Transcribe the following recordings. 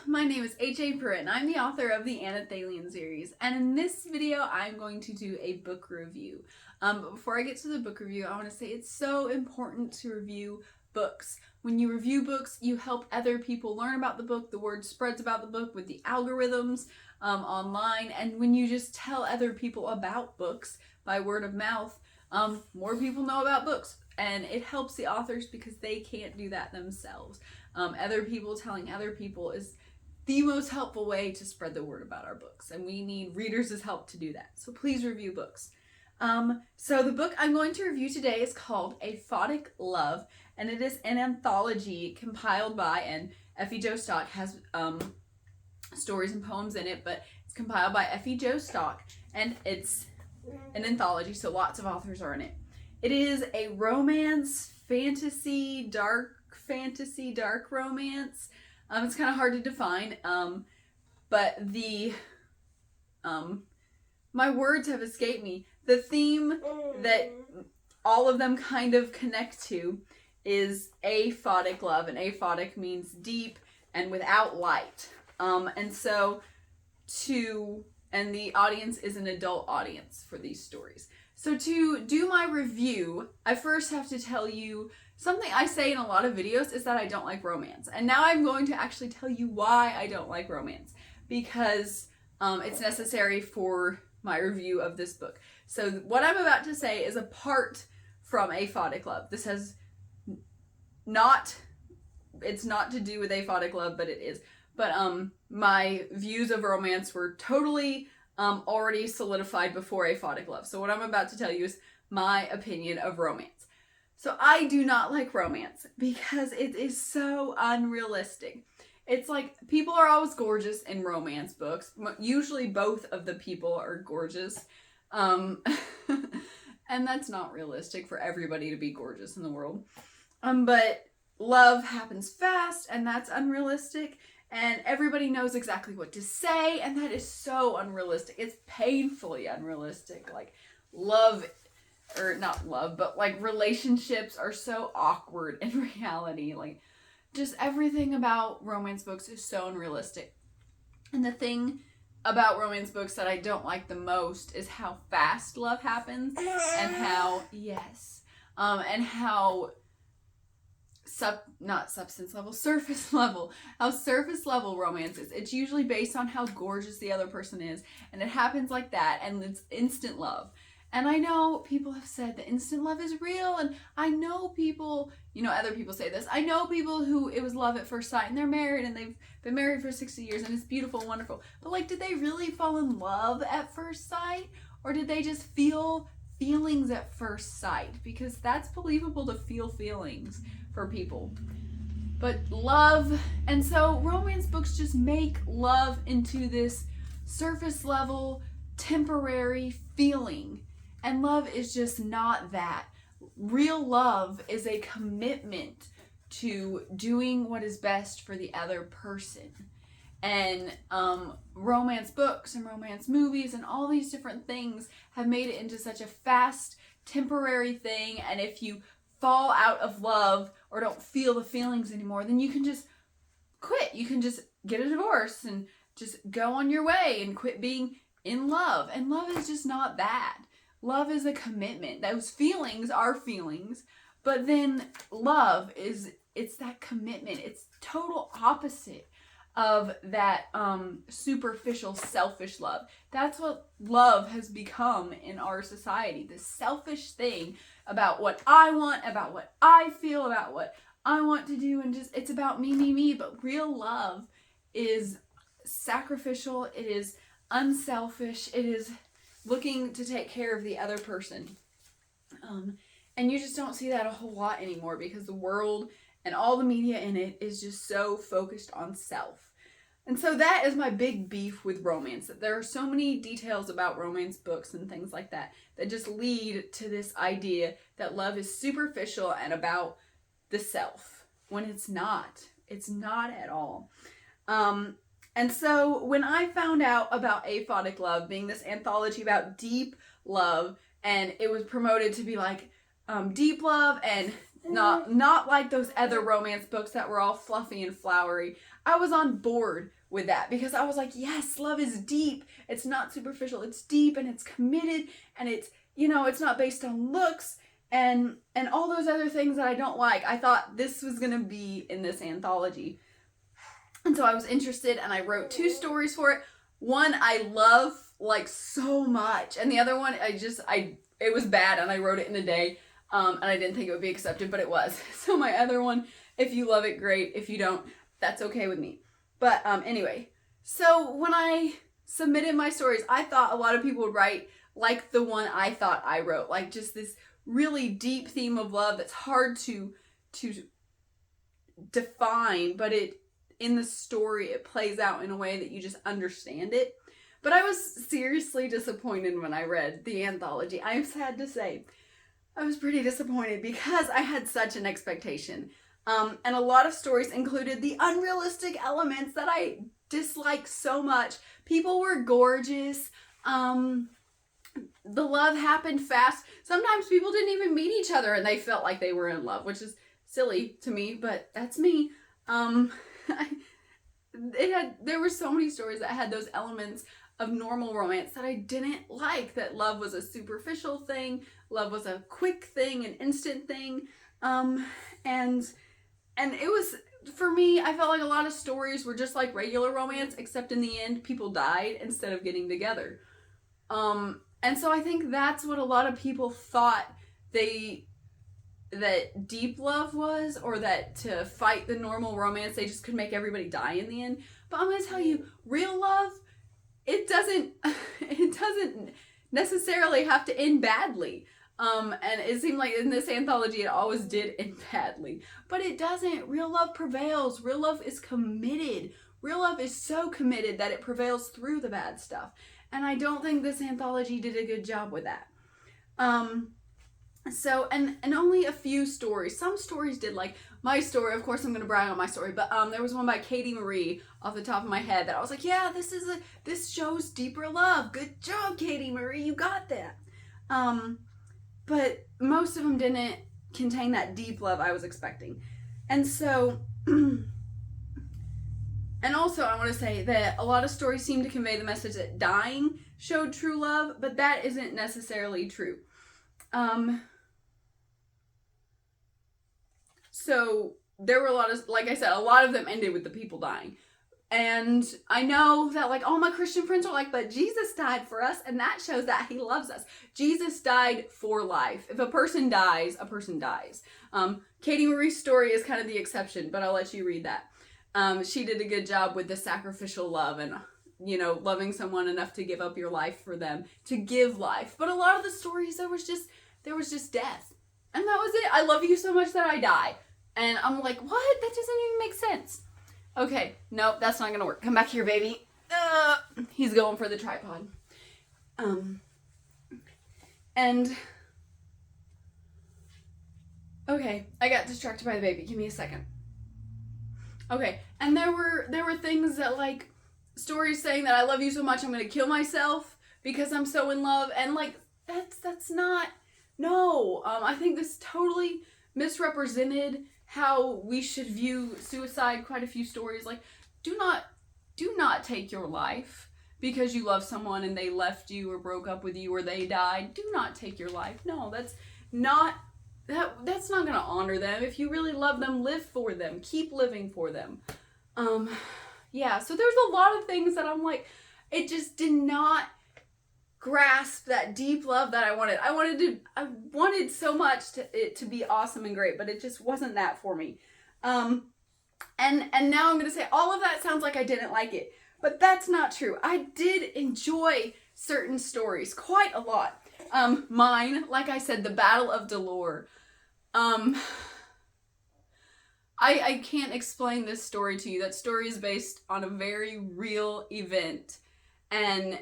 my name is H.A. Pruitt and I'm the author of the Anthology series, and in this video I'm going to do a book review. But before I get to the book review, I want to say it's so important to review books. When you review books, you help other people learn about the book, the word spreads about the book with the algorithms online, and when you just tell other people about books by word of mouth, more people know about books, and it helps the authors because they can't do that themselves. Other people telling other people is the most helpful way to spread the word about our books, and we need readers' help to do that. So please review books. So the book I'm going to review today is called Aphotic Love, and it is an anthology compiled by, and Effie Joe Stock has stories and poems in it, but it's compiled by Effie Joe Stock, and it's an anthology, so lots of authors are in it. It is a romance, fantasy, dark romance. It's kind of hard to define, but my words have escaped me. The theme that all of them kind of connect to is aphotic love, and aphotic means deep and without light. And the audience is an adult audience for these stories. So to do my review, I first have to tell you something I say in a lot of videos is that I don't like romance. And now I'm going to actually tell you why I don't like romance, because it's necessary for my review of this book. So what I'm about to say is apart from Aphotic Love. This has it's not to do with Aphotic Love, but it is. But my views of romance were totally already solidified before Aphotic Love. So what I'm about to tell you is my opinion of romance. So I do not like romance because it is so unrealistic. It's like people are always gorgeous in romance books. Usually both of the people are gorgeous. And that's not realistic for everybody to be gorgeous in the world. But love happens fast, and that's unrealistic. And everybody knows exactly what to say, and that is so unrealistic. It's painfully unrealistic. Like relationships are so awkward in reality. Like, just everything about romance books is so unrealistic. And the thing about romance books that I don't like the most is how fast love happens, and how surface level romance is. It's usually based on how gorgeous the other person is, and it happens like that, and it's instant love. And I know people have said that instant love is real, and I know people, other people say this. I know people who it was love at first sight, and they're married, and they've been married for 60 years, and it's beautiful and wonderful. But did they really fall in love at first sight? Or did they just feel feelings at first sight? Because that's believable to feel feelings for people. But love, and so romance books just make love into this surface level, temporary feeling. And love is just not that. Real love is a commitment to doing what is best for the other person. And romance books and romance movies and all these different things have made it into such a fast, temporary thing. And if you fall out of love or don't feel the feelings anymore, then you can just quit. You can just get a divorce and just go on your way and quit being in love. And love is just not that. Love is a commitment. Those feelings are feelings, but then love it's that commitment. It's total opposite of that superficial, selfish love. That's what love has become in our society. This selfish thing about what I want, about what I feel, about what I want to do, and just it's about me. But real love is sacrificial. It is unselfish. It is looking to take care of the other person. And you just don't see that a whole lot anymore because the world and all the media in it is just so focused on self. And so that is my big beef with romance, that there are so many details about romance books and things like that that just lead to this idea that love is superficial and about the self, when it's not. It's not at all. And so when I found out about Aphotic Love being this anthology about deep love, and it was promoted to be like deep love and not like those other romance books that were all fluffy and flowery. I was on board with that because I was like, yes, love is deep. It's not superficial. It's deep and it's committed and it's, you know, it's not based on looks and all those other things that I don't like. I thought this was going to be in this anthology. And so I was interested and I wrote 2 stories for it. One I love like so much and the other one it was bad and I wrote it in a day. And I didn't think it would be accepted, but it was. So my other one, if you love it, great. If you don't, that's okay with me. But anyway, so when I submitted my stories, I thought a lot of people would write like the one I thought I wrote, like just this really deep theme of love that's hard to define, but in the story it plays out in a way that you just understand it. But I was seriously disappointed when I read the anthology. I am sad to say. I was pretty disappointed because I had such an expectation. And a lot of stories included the unrealistic elements that I dislike so much. People were gorgeous. The love happened fast. Sometimes people didn't even meet each other and they felt like they were in love, which is silly to me, but that's me. There were so many stories that had those elements of normal romance that I didn't like, that love was a superficial thing, love was a quick thing, an instant thing, and it was, for me, I felt like a lot of stories were just like regular romance, except in the end, people died instead of getting together, and so I think that's what a lot of people thought that deep love was, or that to fight the normal romance, they just could make everybody die in the end. But I'm going to tell you, real love, it doesn't necessarily have to end badly. And it seemed like in this anthology it always did end badly. But it doesn't. Real love prevails. Real love is committed. Real love is so committed that it prevails through the bad stuff. And I don't think this anthology did a good job with that. So, and only a few stories. Some stories did, like my story, of course I'm going to brag on my story, but there was one by Katie Marie off the top of my head that I was like, yeah, this shows deeper love. Good job, Katie Marie, you got that. But most of them didn't contain that deep love I was expecting. And so, and also I want to say that a lot of stories seem to convey the message that dying showed true love, but that isn't necessarily true. So there were a lot of, like I said, a lot of them ended with the people dying. And I know that like all my Christian friends are like, but Jesus died for us and that shows that he loves us. Jesus died for life. If a person dies, a person dies. Katie Marie's story is kind of the exception, but I'll let you read that. She did a good job with the sacrificial love and, you know, loving someone enough to give up your life for them, to give life. But a lot of the stories, there was just death. And that was it. I love you so much that I die. And I'm like, what? That doesn't even make sense. Okay, nope, that's not gonna work. Come back here, baby. He's going for the tripod. And okay, I got distracted by the baby. Give me a second. Okay, and there were things that, like, stories saying that I love you so much I'm gonna kill myself because I'm so in love, and like that's not, no. I think this totally misrepresented how we should view suicide. Quite a few stories, like, do not take your life because you love someone and they left you or broke up with you or they died. Do not take your life. No, that's not going to honor them. If you really love them, live for them. Keep living for them. Yeah, so there's a lot of things that I'm like, it just did not grasp that deep love that I wanted. I wanted so much it to be awesome and great, but it just wasn't that for me. And now I'm going to say all of that sounds like I didn't like it, but that's not true. I did enjoy certain stories quite a lot. Mine, like I said, the Battle of Delor. I can't explain this story to you. That story is based on a very real event. And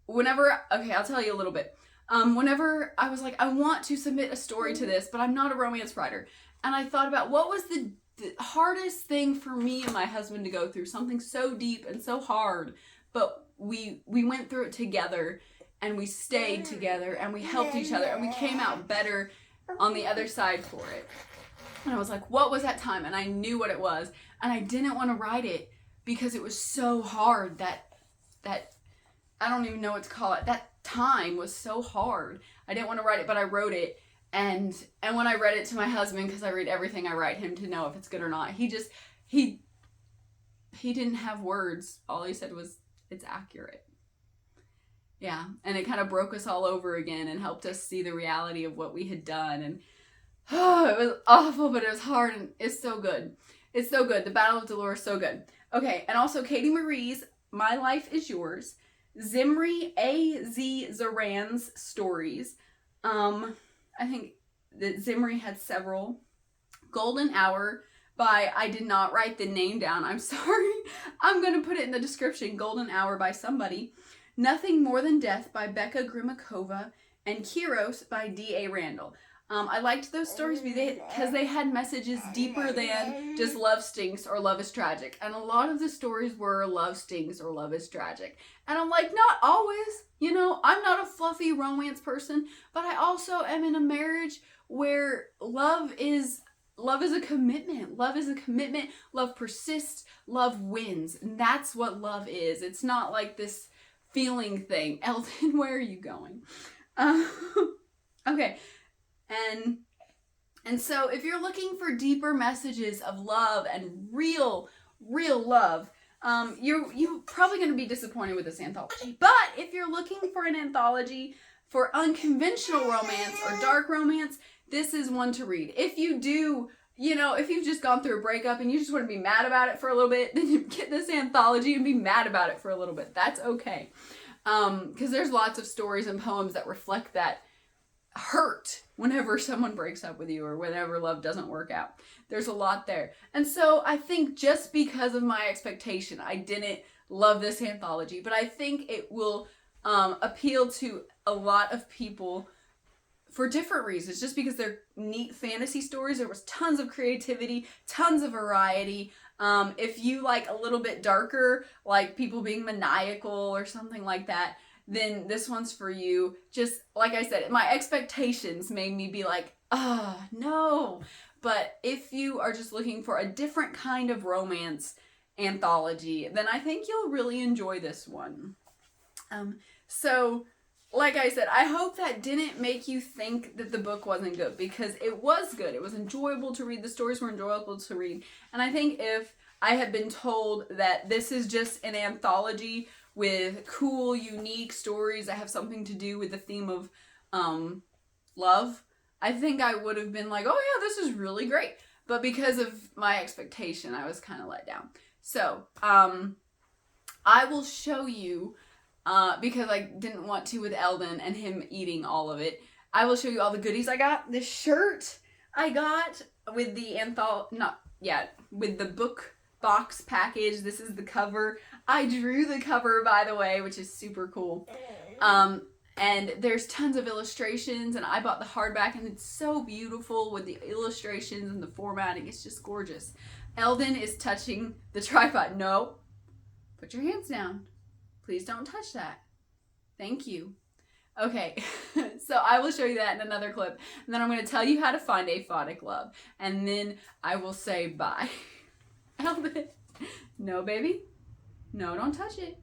okay, I'll tell you a little bit. Whenever I was like, I want to submit a story to this, but I'm not a romance writer. And I thought about what was the hardest thing for me and my husband to go through. Something so deep and so hard. But we went through it together and we stayed together and we helped each other and we came out better on the other side for it. And I was like, what was that time? And I knew what it was. And I didn't want to write it because it was so hard that I don't even know what to call it. That time was so hard. I didn't want to write it, but I wrote it. And when I read it to my husband, because I read everything I write him to know if it's good or not, he didn't have words. All he said was, it's accurate. Yeah, and it kind of broke us all over again and helped us see the reality of what we had done. And it was awful, but it was hard, and it's so good. It's so good. The Battle of Delor is so good. Okay, and also Katie Marie's My Life Is Yours. Zimri A.Z. Zoran's stories. I think that Zimri had several. Golden Hour by, I did not write the name down, I'm sorry. I'm going to put it in the description. Golden Hour by somebody. Nothing More Than Death by Becka Grimakova. And Keros by D.A. Randall. I liked those stories because they had messages deeper than just love stinks or love is tragic. And a lot of the stories were love stinks or love is tragic. And I'm like, not always. You know, I'm not a fluffy romance person, but I also am in a marriage where love is a commitment. Love is a commitment. Love persists. Love wins. And that's what love is. It's not like this feeling thing. Eldon, where are you going? Okay. And so if you're looking for deeper messages of love and real love, you're probably going to be disappointed with this anthology. But if you're looking for an anthology for unconventional romance or dark romance, this is one to read. If you do, you know, if you've just gone through a breakup and you just want to be mad about it for a little bit, then you get this anthology and be mad about it for a little bit. That's okay. Because there's lots of stories and poems that reflect that hurt whenever someone breaks up with you or whenever love doesn't work out. There's a lot there. And so I think just because of my expectation, I didn't love this anthology, but I think it will appeal to a lot of people for different reasons, just because they're neat fantasy stories. There was tons of creativity, tons of variety. If you like a little bit darker, like people being maniacal or something like that, then this one's for you. Just like I said, my expectations made me be like, no. But if you are just looking for a different kind of romance anthology, then I think you'll really enjoy this one. So, like I said, I hope that didn't make you think that the book wasn't good, because it was good. It was enjoyable to read. The stories were enjoyable to read. And I think if I had been told that this is just an anthology with cool, unique stories that have something to do with the theme of love, I think I would have been like, oh yeah, this is really great. But because of my expectation, I was kind of let down. So, I will show you, because I didn't want to with Eldon and him eating all of it, I will show you all the goodies I got. This shirt I got with the with the book box package. This is the cover. I drew the cover, by the way, which is super cool. And there's tons of illustrations, and I bought the hardback, and it's so beautiful with the illustrations and the formatting. It's just gorgeous. Eldon is touching the tripod. No, put your hands down. Please don't touch that. Thank you. Okay, so I will show you that in another clip, and then I'm going to tell you how to find Aphotic Love, and then I will say bye. Eldon, no, baby. No, don't touch it.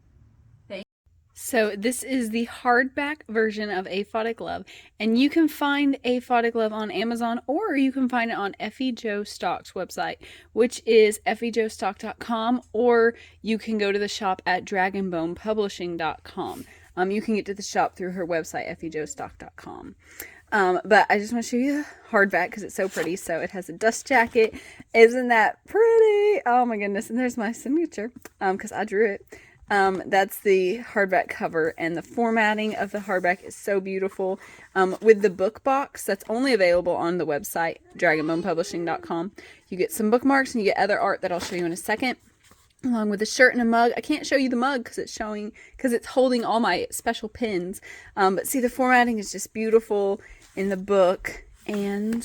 So this is the hardback version of Aphotic Love, and you can find Aphotic Love on Amazon, or you can find it on Effie Joe Stock's website, which is effiejoestock.com, or you can go to the shop at dragonbonepublishing.com. You can get to the shop through her website, effiejoestock.com. But I just want to show you the hardback because it's so pretty. So it has a dust jacket. Isn't that pretty? Oh my goodness. And there's my signature because I drew it. That's the hardback cover, and the formatting of the hardback is so beautiful. With the book box, that's only available on the website, dragonbonepublishing.com. You get some bookmarks and you get other art that I'll show you in a second, along with a shirt and a mug. I can't show you the mug because it's holding all my special pins. But see, the formatting is just beautiful in the book. And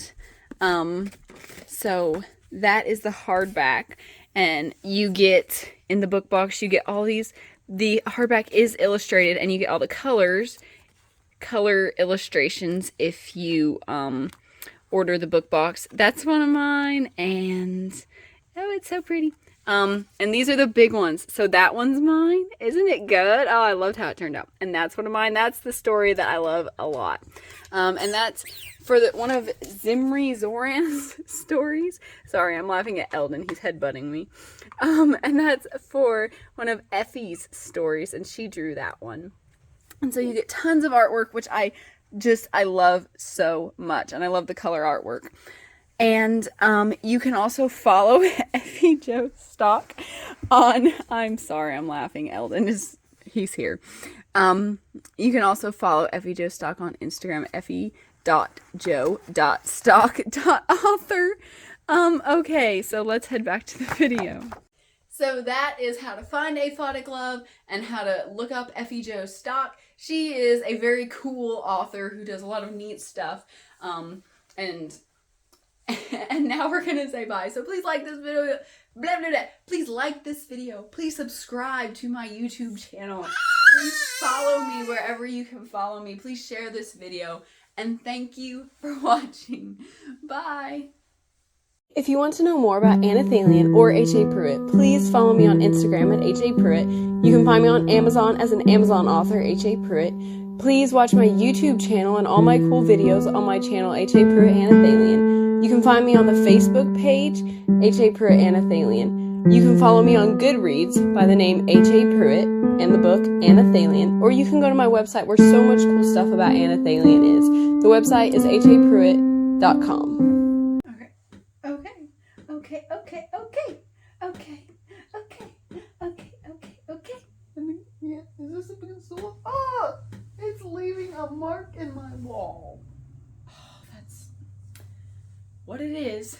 so that is the hardback. And you get, in the book box, you get all these, the hardback is illustrated, and you get all the color illustrations if you order the book box. That's one of mine, and oh, it's so pretty. And these are the big ones. So that one's mine. Isn't it good? Oh, I loved how it turned out. And that's one of mine. That's the story that I love a lot. And that's for one of Zimri Zoran's stories. Sorry, I'm laughing at Eldon. He's headbutting me. And that's for one of Effie's stories, and she drew that one. And so you get tons of artwork, which I love so much. And I love the color artwork. And you can also follow Effie Joe Stock on, I'm sorry, I'm laughing, Eldon he's here. You can also follow Effie Joe Stock on Instagram, effie.joe.stock.author. Okay, so let's head back to the video. So that is how to find Aphotic Love and how to look up Effie Joe Stock. She is a very cool author who does a lot of neat stuff. And now we're gonna say bye. So please like this video. Blah, blah, blah. Please like this video. Please subscribe to my YouTube channel. Please follow me wherever you can follow me. Please share this video. And thank you for watching. Bye. If you want to know more about Anthology or H.A. Pruitt, please follow me on Instagram at H.A. Pruitt. You can find me on Amazon as an Amazon author, H.A. Pruitt. Please watch my YouTube channel and all my cool videos on my channel, H.A. Pruitt Anthology. You can find me on the Facebook page, H.A. Pruitt Anthology. You can follow me on Goodreads by the name H.A. Pruitt and the book Anthology, or you can go to my website where so much cool stuff about Anthology is. The website is hapruitt.com. Okay. Is this a pencil? Oh, it's leaving a mark in my wall. Oh, that's what it is.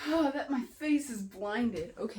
Oh, that my face is blinded. Okay.